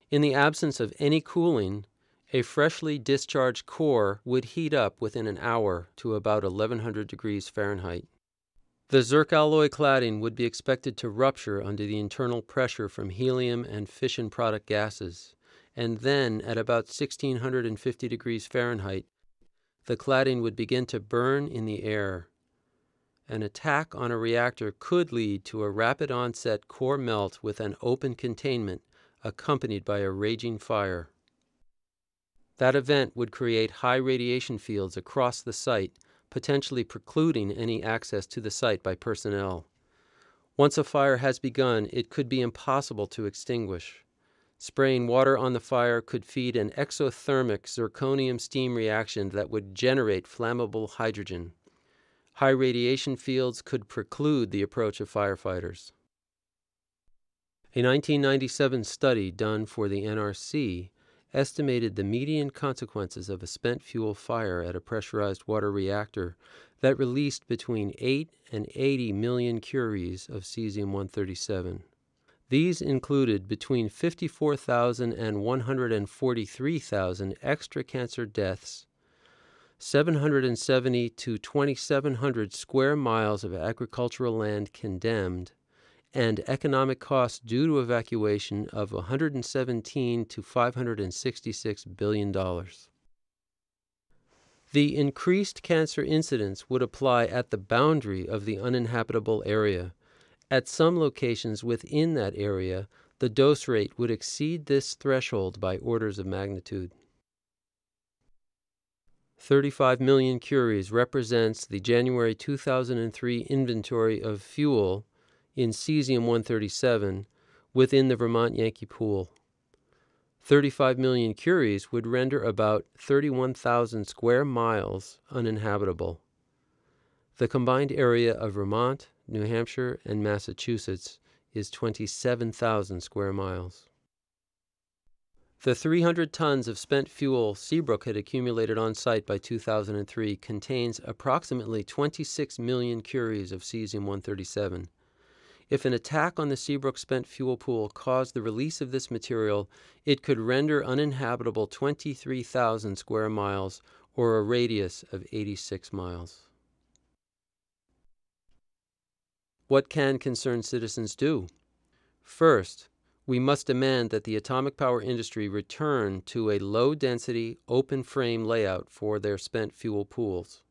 In the absence of any cooling, a freshly discharged core would heat up within an hour to about 1100 degrees Fahrenheit. The zircaloy cladding would be expected to rupture under the internal pressure from helium and fission product gases, and then at about 1650 degrees Fahrenheit, the cladding would begin to burn in the air. An attack on a reactor could lead to a rapid onset core melt with an open containment accompanied by a raging fire. That event would create high radiation fields across the site, potentially precluding any access to the site by personnel. Once a fire has begun, it could be impossible to extinguish. Spraying water on the fire could feed an exothermic zirconium steam reaction that would generate flammable hydrogen. High radiation fields could preclude the approach of firefighters. A 1997 study done for the NRC estimated the median consequences of a spent fuel fire at a pressurized water reactor that released between 8 and 80 million curies of cesium-137. These included between 54,000 and 143,000 extra cancer deaths, 770 to 2,700 square miles of agricultural land condemned, and economic costs due to evacuation of $117 to $566 billion. The increased cancer incidence would apply at the boundary of the uninhabitable area. At some locations within that area, the dose rate would exceed this threshold by orders of magnitude. 35 million curies represents the January 2003 inventory of fuel in cesium-137 within the Vermont Yankee Pool. 35 million curies would render about 31,000 square miles uninhabitable. The combined area of Vermont, New Hampshire, and Massachusetts is 27,000 square miles. The 300 tons of spent fuel Seabrook had accumulated on site by 2003 contains approximately 26 million curies of cesium-137. If an attack on the Seabrook spent fuel pool caused the release of this material, it could render uninhabitable 23,000 square miles, or a radius of 86 miles. What can concerned citizens do? First, we must demand that the atomic power industry return to a low-density, open-frame layout for their spent fuel pools.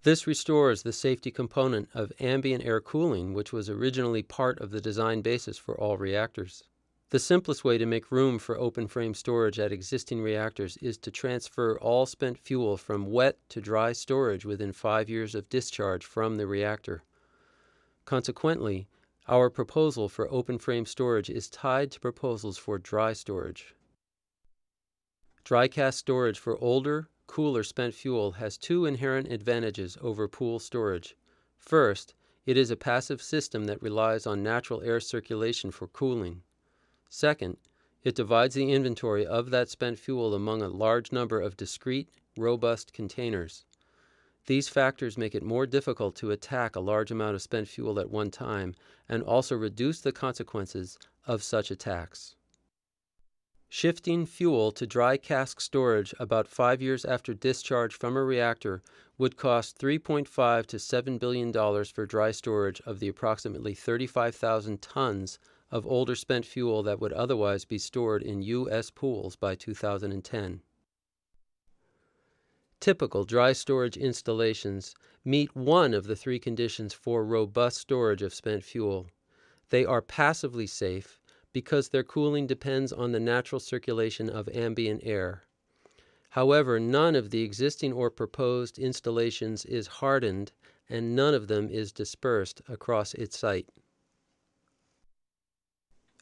This restores the safety component of ambient air cooling, which was originally part of the design basis for all reactors. The simplest way to make room for open-frame storage at existing reactors is to transfer all spent fuel from wet to dry storage within 5 years of discharge from the reactor. Consequently, our proposal for open-frame storage is tied to proposals for dry storage. Dry cask storage for older, cooler spent fuel has two inherent advantages over pool storage. First, it is a passive system that relies on natural air circulation for cooling. Second, it divides the inventory of that spent fuel among a large number of discrete, robust containers. These factors make it more difficult to attack a large amount of spent fuel at one time and also reduce the consequences of such attacks. Shifting fuel to dry cask storage about 5 years after discharge from a reactor would cost $3.5 to $7 billion for dry storage of the approximately 35,000 tons of older spent fuel that would otherwise be stored in U.S. pools by 2010. Typical dry storage installations meet one of the three conditions for robust storage of spent fuel. They are passively safe because their cooling depends on the natural circulation of ambient air. However, none of the existing or proposed installations is hardened, and none of them is dispersed across its site.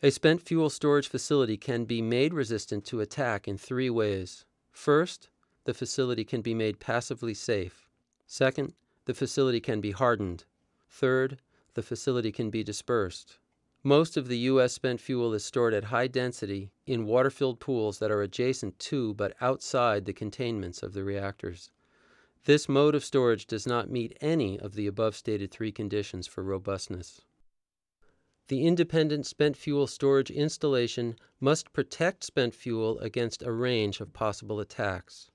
A spent fuel storage facility can be made resistant to attack in three ways. First, the facility can be made passively safe. Second, the facility can be hardened. Third, the facility can be dispersed. Most of the U.S. spent fuel is stored at high density in water-filled pools that are adjacent to but outside the containments of the reactors. This mode of storage does not meet any of the above stated three conditions for robustness. The independent spent fuel storage installation must protect spent fuel against a range of possible attacks.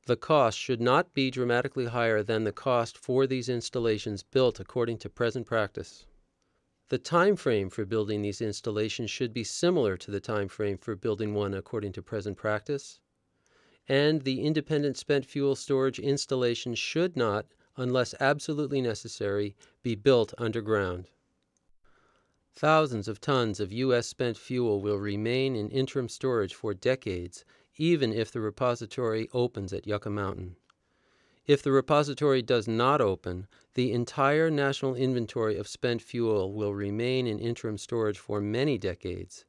The cost should not be dramatically higher than the cost for these installations built according to present practice. The time frame for building these installations should be similar to the time frame for building one according to present practice. And the independent spent fuel storage installation should not, unless absolutely necessary, be built underground. Thousands of tons of U.S. spent fuel will remain in interim storage for decades, even if the repository opens at Yucca Mountain. If the repository does not open, the entire national inventory of spent fuel will remain in interim storage for many decades.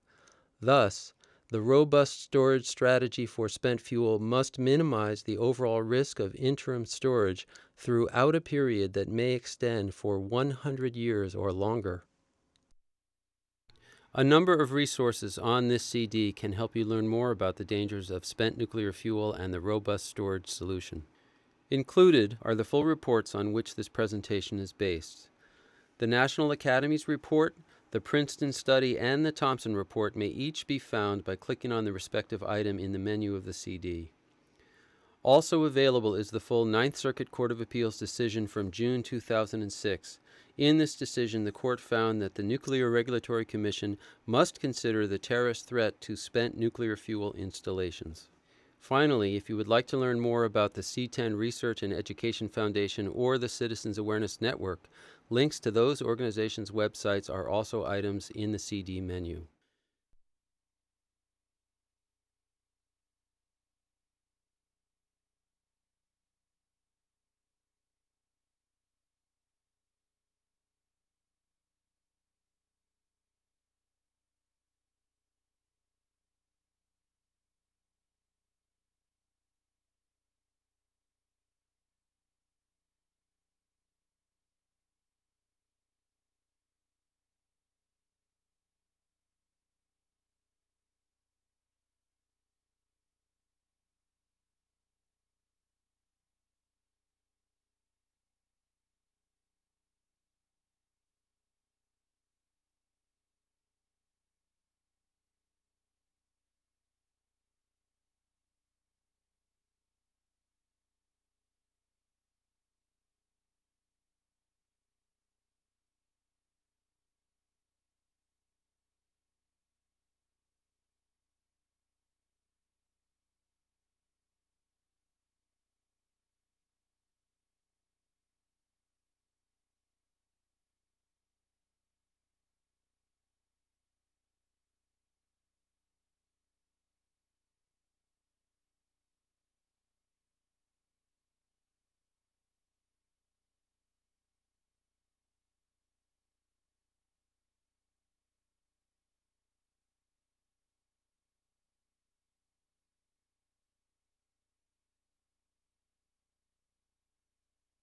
Thus, the robust storage strategy for spent fuel must minimize the overall risk of interim storage throughout a period that may extend for 100 years or longer. A number of resources on this CD can help you learn more about the dangers of spent nuclear fuel and the robust storage solution. Included are the full reports on which this presentation is based. The National Academy's report, the Princeton study, and the Thompson report may each be found by clicking on the respective item in the menu of the CD. Also available is the full Ninth Circuit Court of Appeals decision from June 2006. In this decision, the court found that the Nuclear Regulatory Commission must consider the terrorist threat to spent nuclear fuel installations. Finally, if you would like to learn more about the C10 Research and Education Foundation or the Citizens Awareness Network, links to those organizations' websites are also items in the CD menu.